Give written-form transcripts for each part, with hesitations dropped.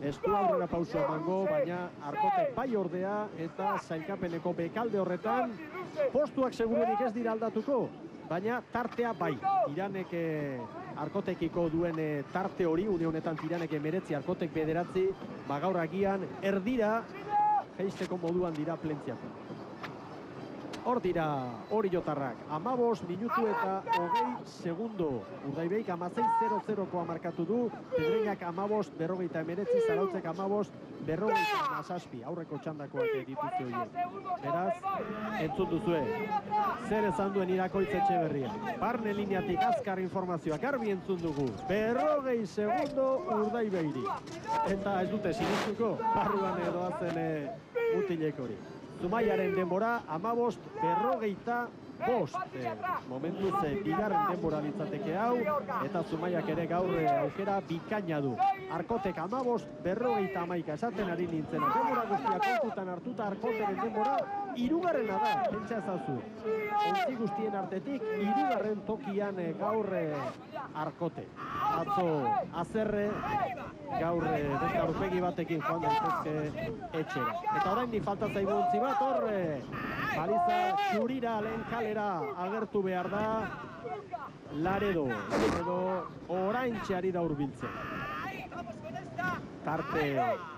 ez du aurrera pauso emango, baina Arkotek bai ordea eta sailkapeneko bekalde horretan postuak seguruenik ez dira aldatuko, baina tartea bai. Tiranek Arkotekiko duen tarte hori, une honetan Tiranek 19, Arkotek 9, gaur agian erdira jeisteko moduan dira Plentziako. Hor dira Oriotarrak, 15 minutu eta 20 segundo. Urdaibaik 16-0-0koa markatu du, Pedreñak 15-49, Zarautzek 15-57, aurreko txandakoak dituzte horiek. Beraz, entzun duzue, zer esan duen Irakoitz Etxeberria. Barne lineatik azkar informazioak garbi entzun dugu, 20 segundo Urdaibairi. Eta ez dute sinistuko, barruan edoazen mutilek hori. Zumaiaren denbora 15-55. Momentuz bigarren denbora litzateke hau, eta Zumaiak ere gaur aukera bikaina du. Arkotek 15-51 esaten ari nintzen. Denbora guztiak kontutan hartuta Arkoteren denbora hirugarrena da, pentsa ezazu. Ontzi guztien artetik hirugarren tokian gaur Arkote. Atzo azerre, gaur beste aurpegi batekin joan daitezke etxera. Eta oraindik falta zaigu ontzi bat, hor baliza txurira lehen kalera agertu behar da Laredo, edo oraintxe ari da hurbiltzen. Tarte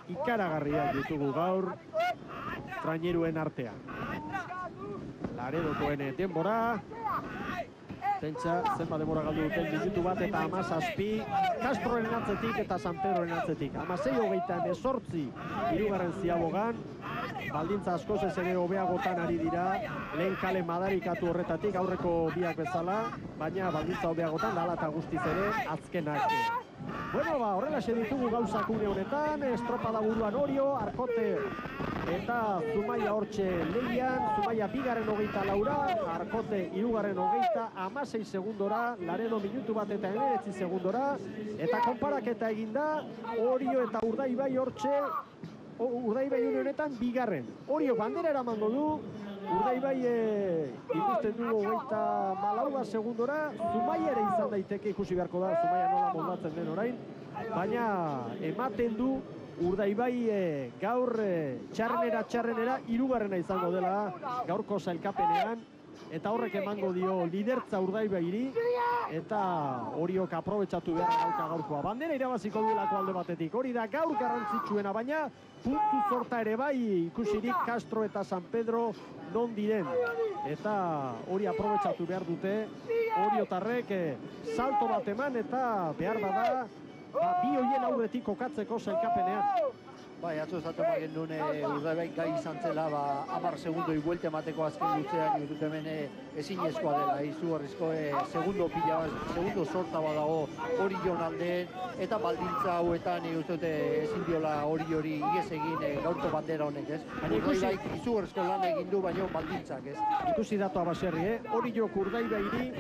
ikaragarriak ditugu gaur traineruen artean. Laredokoen denbora, pentsa zenba denbora galdu duten, minutu bat eta 17, Castroren atzetik eta San Pedroren atzetik. 16-28 hirugarren ziabogan, baldintza askoz ez ere hobeagotan ari dira, lehen kale madarikatu horretatik aurreko biak bezala, baina baldintza hobeagotan dala eta guztiz ere azkenak. Bueno, horrelaxe ditugu gauzak une honetan, estropada buruan Orio, Arkote eta Zumaia hortxe lehian, Zumaia bigarren 24, Arkote hirugarren 16 segundora, Laredo minutu bat eta 19 segundora, eta konparaketa eginda, Orio eta Urdaibai hortxe, Urdaibai une honetan bigarren. Orio bandera eramango du, Urdaibai ikusten dugu 24 segundora, Zumaia ere izan daiteke, ikusi beharko da, Zumaia nola moldatzen den orain, baina ematen du Urdaibai gaur txarrenera hirugarrena izango dela gaurko sailkapenean, eta horrek emango dio lidertza Urdaibairi, eta Oriok aprobetxatu behar dauka gaurkoa. Bandera irabaziko duelako alde batetik, hori da gaur garrantzitsuena, baina puntu zorta ere bai ikusirik Castro eta San Pedro non diren, eta hori aprobetxatu behar dute Oriotarrek salto bat eman, eta behar bada bi hoien aurretik kokatzeko sailkapenean. Bai, atzo esaten bagen duen Urdaibai gai izan zela 10 segundoi buelte emateko azken lutzean, dut hemen ezinezkoa dela, izugarrizko segundo sorta badago Orion aldeen, eta baldintza hauetan ezin diola hori iges egin gaurko bandera honek, ez? Urdaibai izugarrizko lan egin du, baina baldintzak, ez? Ikusi datoa baserri, Oriok Urdaibairi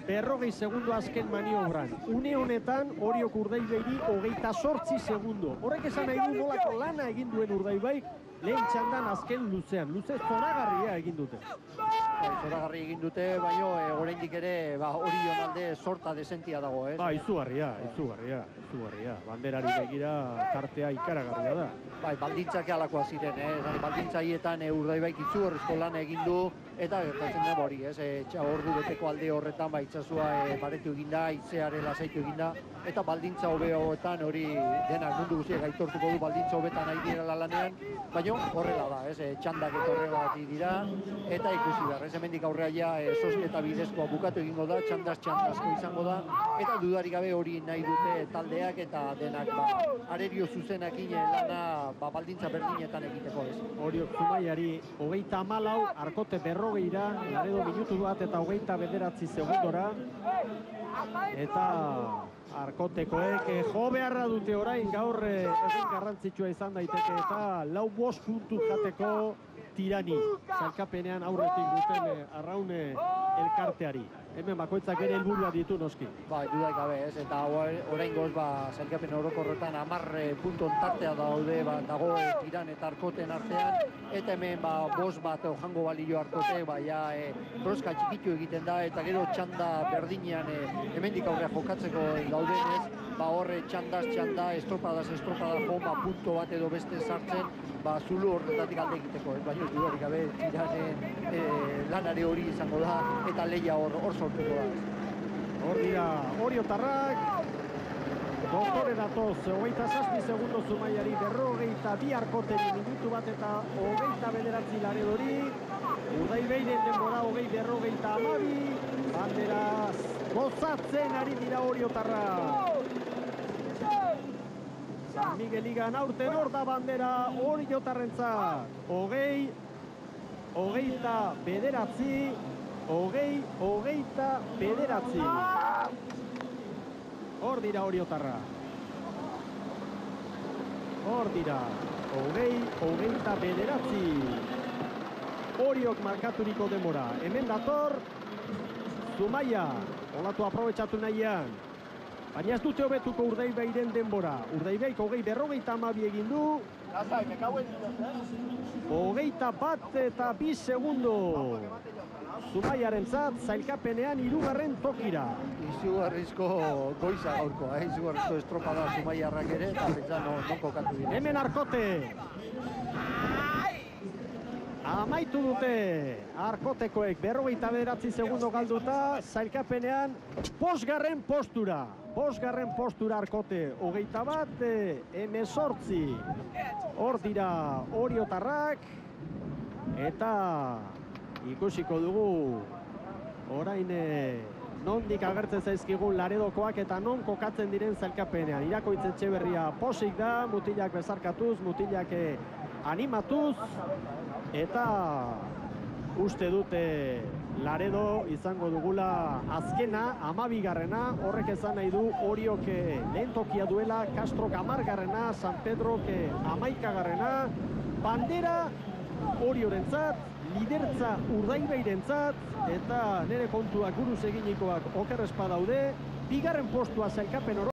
40 segundo azken maniobran. Une honetan Oriok Urdaibairi 28 segundo. Horrek esan nahi du nolako lana egin duen Urdaibaik lehen txandan azken luzean. Luze zoragarria egin dute. Zoragarri egin dute, baina oraindik ere Orion alde sorta desentia dago, ez? Izugarria. Banderari begira tartea ikaragarria da. Bai, baldintzak alakoa ziren, baldintza hietan Urdaibaik izugarrizko lan egin du, eta gertatzen da hori, ordu beteko alde horretan itxasua baretu eginda, itzeare lasaitu eginda, eta baldintza hobeoetan hori denak mundu guztiak aitortuko du baldintza hobetan nahi direla lanean, baina horrela da, txandak eta horregati dira, eta ikusi behar, hemendik aurrea ja sosketa bidezkoa bukatu egingo da, txandazko izango da, eta dudarik gabe hori nahi dute taldeak eta denak arerio zuzenakin lana baldintza berdinetan egiteko, ez. Oriok Zumaiari 34, Arkote 40, Laredo minutu bat eta 29 segundora, eta Arkotekoek jo beharra dute orain gaur egin garrantzitsua izan daiteke, eta 4-5 puntu jateko Tirani, sailkapenean aurretik duten arraune elkarteari. Hemen bakoitzak ere helburua ditu noski. Bai, dudaik gabe, ez, eta oraingoz sailkapen orokorretan 10 punton tartea dago Tiran eta Arkoten artean, eta hemen 5 bat jango balio Arkote, broska txikitu egiten da, eta gero txanda berdinean hemendik aurrea jokatzeko daudenez, horre txandaz txanda, estropadaz estropada jo, punto bat edo beste sartzen, zulu horretatik alde egiteko, baina dudarik gabe Txiranen lanare hori izango da, eta lehia hor sortuko da. Hor dira, oriotarrak, doktore datoz, 27 segundo Zumaiari, 42 Arkoteri, minutu bat eta 29 Laredori, Urdaibeinen denbora 20-52, banderaz gozatzen ari dira oriotarrak. San Migueligan aurten hor da bandera oriotarrentzat. 20-29. Hor dira oriotarra. Hor dira. 20-29. Oriok markaturiko demora. Hemen dator Zumaia. Olatu aprobetxatu nahian. Baina ez dute hobetuko Urdaibeiren denbora. Urdaibeik 20-52 egin du. 21-2 segundo. Zumaiarentzat zailkapenean 3. tokira. Izugarrizko goiza gaurkoa, izugarrizko estropada Zumaiarrak ere, eta pentsa non kokatu dira. Hemen Arkote. Amaitu dute Arkotekoek 49 segundo galduta, zailkapenean 5. postura. 5. postura Arkote, 21-18. Hor dira oriotarrak, eta ikusiko dugu orain nondik agertzen zaizkigun Laredokoak eta non kokatzen diren zailkapenean. Irakoitz Etxeberria posik da, mutilak bezarkatuz, mutilak animatuz, eta uste dute Laredo izango dugula azkena, 12. Horrek esan nahi du Oriok lehen tokia duela, Castrok 10. San Pedrok 11. Bandera Oriorentzat, lidertza Urdaibeirentzat, eta nire kontuak buruz eginikoak oker espadaude, 2. postua zailkapen oro.